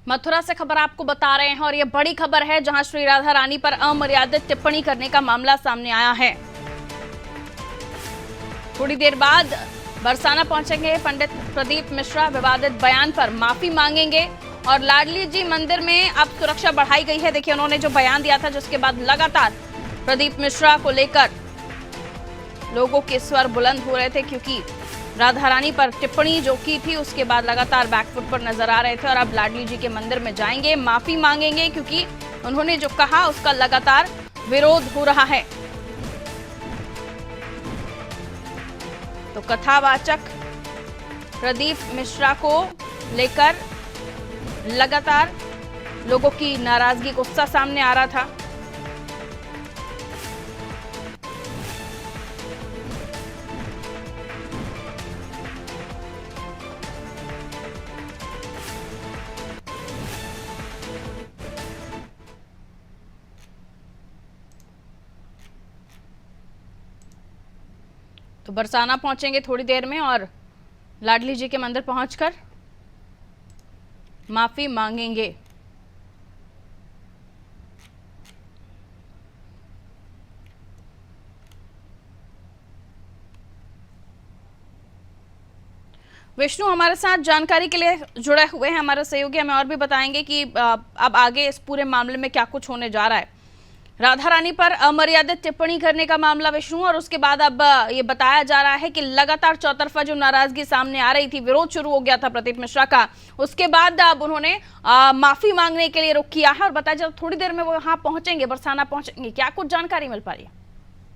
मथुरा से खबर आपको बता रहे हैं और ये बड़ी खबर है जहां श्री राधा रानी पर अमर्यादित टिप्पणी करने का मामला सामने आया है। थोड़ी देर बाद बरसाना पहुंचेंगे पंडित प्रदीप मिश्रा, विवादित बयान पर माफी मांगेंगे और लाडली जी मंदिर में अब सुरक्षा बढ़ाई गई है। देखिए उन्होंने जो बयान दिया था जिसके बाद लगातार प्रदीप मिश्रा को लेकर लोगों के स्वर बुलंद हो रहे थे, क्योंकि राधा रानी पर टिप्पणी जो की थी उसके बाद लगातार बैकफुट पर नजर आ रहे थे और अब लाडली जी के मंदिर में जाएंगे, माफी मांगेंगे, क्योंकि उन्होंने जो कहा उसका लगातार विरोध हो रहा है। तो कथावाचक प्रदीप मिश्रा को लेकर लगातार लोगों की नाराजगी, गुस्सा सामने आ रहा था। तो बरसाना पहुंचेंगे थोड़ी देर में और लाडली जी के मंदिर पहुंचकर माफी मांगेंगे। विष्णु हमारे साथ जानकारी के लिए जुड़े हुए हैं, हमारे सहयोगी हमें और भी बताएंगे कि अब आगे इस पूरे मामले में क्या कुछ होने जा रहा है। राधा रानी पर अमर्यादित टिप्पणी करने का मामला विष्णु, और उसके बाद अब ये बताया जा रहा है कि लगातार चौतरफा जो नाराजगी सामने आ रही थी, विरोध शुरू हो गया था प्रदीप मिश्रा का, उसके बाद अब उन्होंने माफी मांगने के लिए रुख किया है और बताया जब थोड़ी देर में वो यहाँ पहुंचेंगे, बरसाना पहुंचेंगे। क्या कुछ जानकारी मिल पा रही है?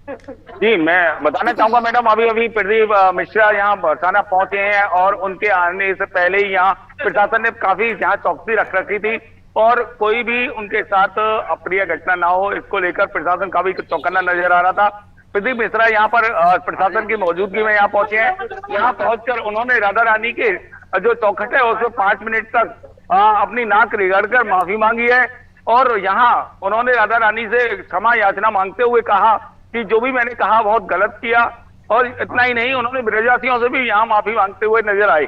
जी, मैं बताना चाहूंगा मैडम, अभी प्रदीप मिश्रा यहाँ बरसाना पहुंचे हैं और उनके आने से पहले ही यहाँ प्रशासन ने काफी यहाँ चौकसी रख रखी थी और कोई भी उनके साथ अप्रिय घटना ना हो, इसको लेकर प्रशासन काफी चौकन्ना नजर आ रहा था। प्रदीप मिश्रा यहाँ पर प्रशासन की मौजूदगी में यहाँ पहुंचे हैं। यहाँ पहुंचकर उन्होंने राधा रानी के जो चौखट है उसमें 5 मिनट तक अपनी नाक रगड़कर माफी मांगी है और यहाँ उन्होंने राधा रानी से क्षमा याचना मांगते हुए कहा कि जो भी मैंने कहा बहुत गलत किया, और इतना ही नहीं, उन्होंने ब्रजवासियों से भी यहाँ माफी मांगते हुए नजर आए।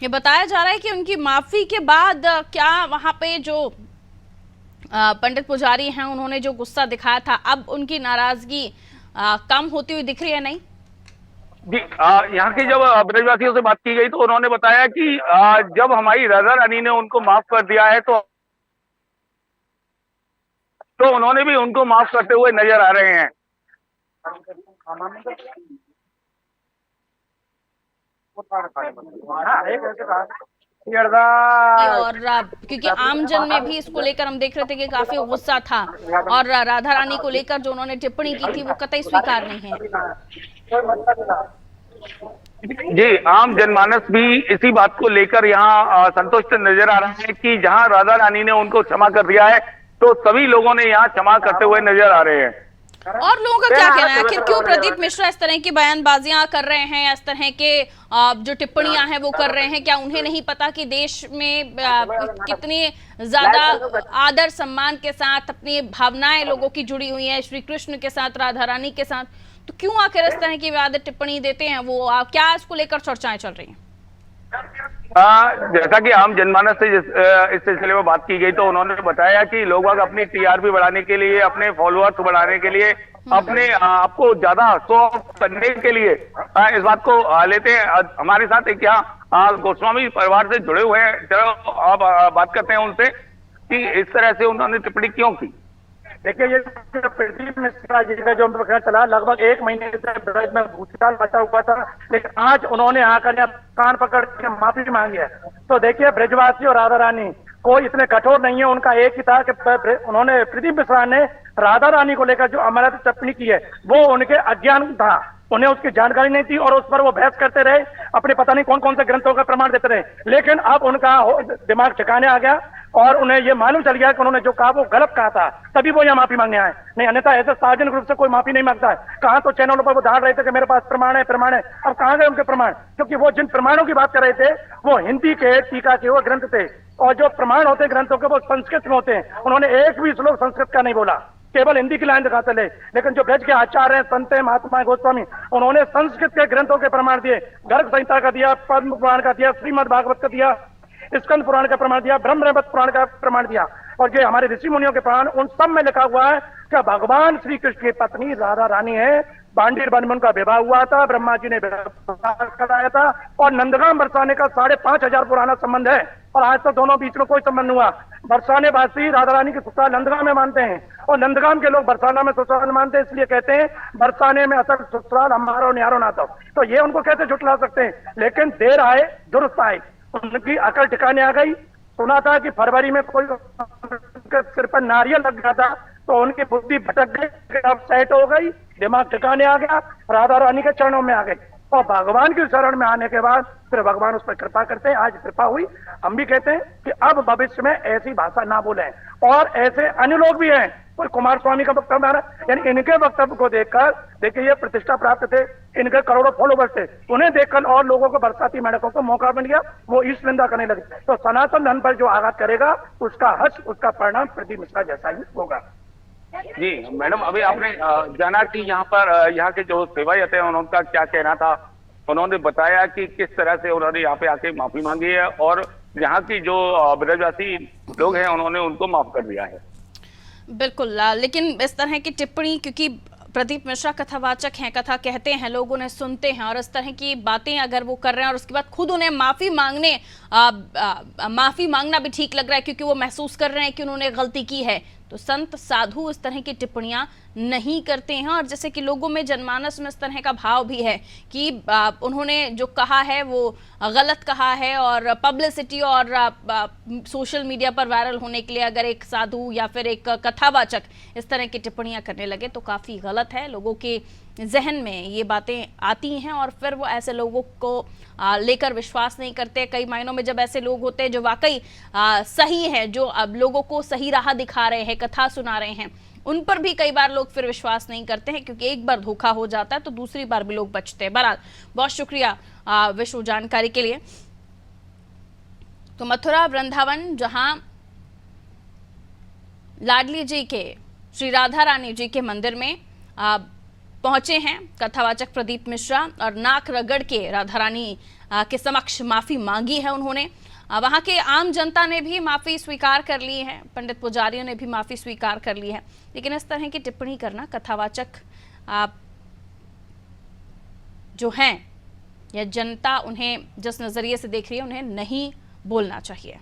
ये बताया जा रहा है कि उनकी माफी के बाद क्या वहां पे जो पंडित पुजारी हैं उन्होंने जो गुस्सा दिखाया था, अब उनकी नाराजगी कम होती हुई दिख रही है? नहीं जी, यहाँ की जब ब्रजवासियों से बात की गई तो उन्होंने बताया कि जब हमारी राधा रानी ने उनको माफ कर दिया है तो उन्होंने भी उनको माफ करते हुए नजर आ रहे हैं। और क्योंकि आमजन में भी इसको लेकर हम देख रहे थे कि काफी गुस्सा था और राधा रानी को लेकर जो उन्होंने टिप्पणी की थी वो कतई स्वीकार नहीं है। जी, आम जनमानस भी इसी बात को लेकर यहाँ संतुष्ट नजर आ रहा है कि जहाँ राधा रानी ने उनको क्षमा कर दिया है तो सभी लोगों ने यहाँ क्षमा करते हुए नजर आ रहे हैं। और लोगों का क्या कहना है, आखिर क्यों प्रदीप मिश्रा इस तरह की बयानबाजियां कर रहे हैं, इस तरह के जो टिप्पणियां हैं वो कर रहे हैं? क्या उन्हें नहीं पता कि देश में कितनी ज्यादा आदर सम्मान के साथ अपनी भावनाएं लोगों की जुड़ी हुई है श्री कृष्ण के साथ, राधा रानी के साथ, तो क्यों आखिर इस तरह की विवादित टिप्पणी देते हैं वो? क्या इसको लेकर चर्चाएं चल रही हैं? जैसा कि आम जनमानस से इस सिलसिले में बात की गई तो उन्होंने बताया कि लोग अपनी टीआरपी बढ़ाने के लिए, अपने फॉलोअर्स बढ़ाने के लिए, अपने आपको ज्यादा शो ऑफ करने के लिए इस बात को लेते हैं। हमारे साथ एक यहाँ गोस्वामी परिवार से जुड़े हुए हैं, चलो आप बात करते हैं उनसे कि इस तरह से उन्होंने टिप्पणी क्यों की। देखिए, ये प्रदीप मिश्रा जी का जो प्रकरण चला लगभग 1 महीने से ब्रज में भूचाल मचा हुआ था, लेकिन आज उन्होंने आकर कान पकड़ के माफी मांगी है। तो देखिए, ब्रजवासी और राधा रानी कोई इतने कठोर नहीं है, उनका एक ही था कि उन्होंने प्रदीप मिश्रा ने राधा रानी को लेकर जो अमर्यादित टिप्पणी की है वो उनके अज्ञान था, उन्हें उसकी जानकारी नहीं थी और उस पर वो बहस करते रहे, अपने पता नहीं कौन कौन से ग्रंथों का प्रमाण देते रहे। लेकिन अब उनका दिमाग ठिकाने आ गया और उन्हें ये मालूम चल गया कि उन्होंने जो कहा वो गलत कहा था, तभी वो यहाँ माफी मांगने आए। नहीं, अन्यथा ऐसे सार्वजनिक रूप से कोई माफी नहीं मांगता है। कहाँ तो चैनलों पर वो धाड़ रहे थे कि मेरे पास प्रमाण है प्रमाण है, अब कहाँ गए उनके प्रमाण? क्योंकि वो जिन प्रमाणों की बात कर रहे थे वो हिंदी के टीका के वो ग्रंथ थे और जो प्रमाण होते हैं ग्रंथों के वो संस्कृत में होते हैं। उन्होंने एक भी श्लोक संस्कृत का नहीं बोला, केवल हिंदी की लाइन दिखाते रहे। लेकिन जो ब्रज के आचार्य हैं, संत हैं, महात्मा गोस्वामी, उन्होंने संस्कृत के ग्रंथों के प्रमाण दिए, गर्ग संहिता का दिया, पद्म पुराण का दिया, श्रीमद् भागवत का दिया। स्कंद पुराण का प्रमाण दिया, ब्रह्मवैवर्त पुराण का प्रमाण दिया, और ये हमारे ऋषि मुनियों के पुराण, उन सब में लिखा हुआ है कि भगवान श्री कृष्ण की पत्नी राधा रानी है। बांडीर वन में उनका विवाह हुआ था, ब्रह्मा जी ने विवाह कराया था, और नंदगाम बरसाने का 5,500 पुराना संबंध है, और आज तक दोनों बीच में कोई संबंध हुआ। बरसाने वासी राधा रानी के ससुराल नंदगाम में मानते हैं, और नंदगाम के लोग बरसाना में ससुराल मानते हैं, इसलिए कहते हैं बरसाने में असल ससुराल हमारो न्यारो ना तो ये उनको कैसे झुटला सकते हैं। लेकिन देर आए दुरुस्त आए, उनकी अकल ठिकाने आ गई। सुना था कि फरवरी में कोई सिर पर नारियल लग गया था, तो उनकी बुद्धि भटक गई, अब सेट हो गई, दिमाग ठिकाने आ गया, राधा रानी के चरणों में आ गई, और भगवान के शरण में आने के बाद फिर भगवान उस पर कृपा करते हैं। आज कृपा हुई, हम भी कहते हैं कि अब भविष्य में ऐसी भाषा ना बोलें। और ऐसे अन्य लोग भी हैं, कोई कुमार स्वामी का वक्तव्य आ रहा है, यानी इनके वक्तव्य को देखकर, देखिए ये प्रतिष्ठा प्राप्त थे, इनके करोड़ों फॉलोवर्स थे, उन्हें देखकर और लोगों को, बरसाती मेढकों को मौका मिल गया, वो ईश निंदा करने लगे। तो सनातन धर्म पर जो आघात करेगा उसका हर्ष, उसका परिणाम प्रदीप मिश्रा जैसा ही होगा। जी मैडम, अभी आपने जाना कि यहाँ पर यहाँ के जो सेवायत है उनका क्या कहना था। उन्होंने बताया कि किस तरह से उन्होंने यहाँ पे आके माफी मांगी है, और यहाँ की जो ब्रजवासी लोग हैं उन्होंने उनको माफ कर दिया है। बिल्कुल, लेकिन इस तरह की टिप्पणी, क्योंकि प्रदीप मिश्रा कथावाचक हैं, कथा कहते हैं, लोग उन्हें सुनते हैं, और इस तरह की बातें अगर वो कर रहे हैं और उसके बाद खुद उन्हें माफी मांगना भी ठीक लग रहा है, क्योंकि वो महसूस कर रहे हैं कि उन्होंने गलती की है, तो संत साधु इस तरह की टिप्पणियां नहीं करते हैं। और जैसे कि लोगों में, जनमानस में इस तरह का भाव भी है कि उन्होंने जो कहा है वो गलत कहा है, और पब्लिसिटी और सोशल मीडिया पर वायरल होने के लिए अगर एक साधु या फिर एक कथावाचक इस तरह की टिप्पणियां करने लगे तो काफ़ी गलत है। लोगों के जहन में ये बातें आती हैं और फिर वो ऐसे लोगों को लेकर विश्वास नहीं करते। कई मायनों में जब ऐसे लोग होते हैं जो वाकई सही हैं, जो अब लोगों को सही राह दिखा रहे हैं, कथा सुना रहे हैं, उन पर भी कई बार लोग फिर विश्वास नहीं करते हैं, क्योंकि एक बार धोखा हो जाता है तो दूसरी बार भी लोग बचते हैं। बहरहाल बहुत शुक्रिया विश्व जानकारी के लिए। तो मथुरा वृंदावन, जहां लाडली जी के, श्री राधा रानी जी के मंदिर में पहुंचे हैं कथावाचक प्रदीप मिश्रा, और नाक रगड़ के राधा रानी के समक्ष माफी मांगी है उन्होंने। वहां के आम जनता ने भी माफी स्वीकार कर ली है, पंडित पुजारियों ने भी माफी स्वीकार कर ली है, लेकिन इस तरह की टिप्पणी करना कथावाचक जो हैं या जनता उन्हें जिस नजरिए से देख रही है, उन्हें नहीं बोलना चाहिए।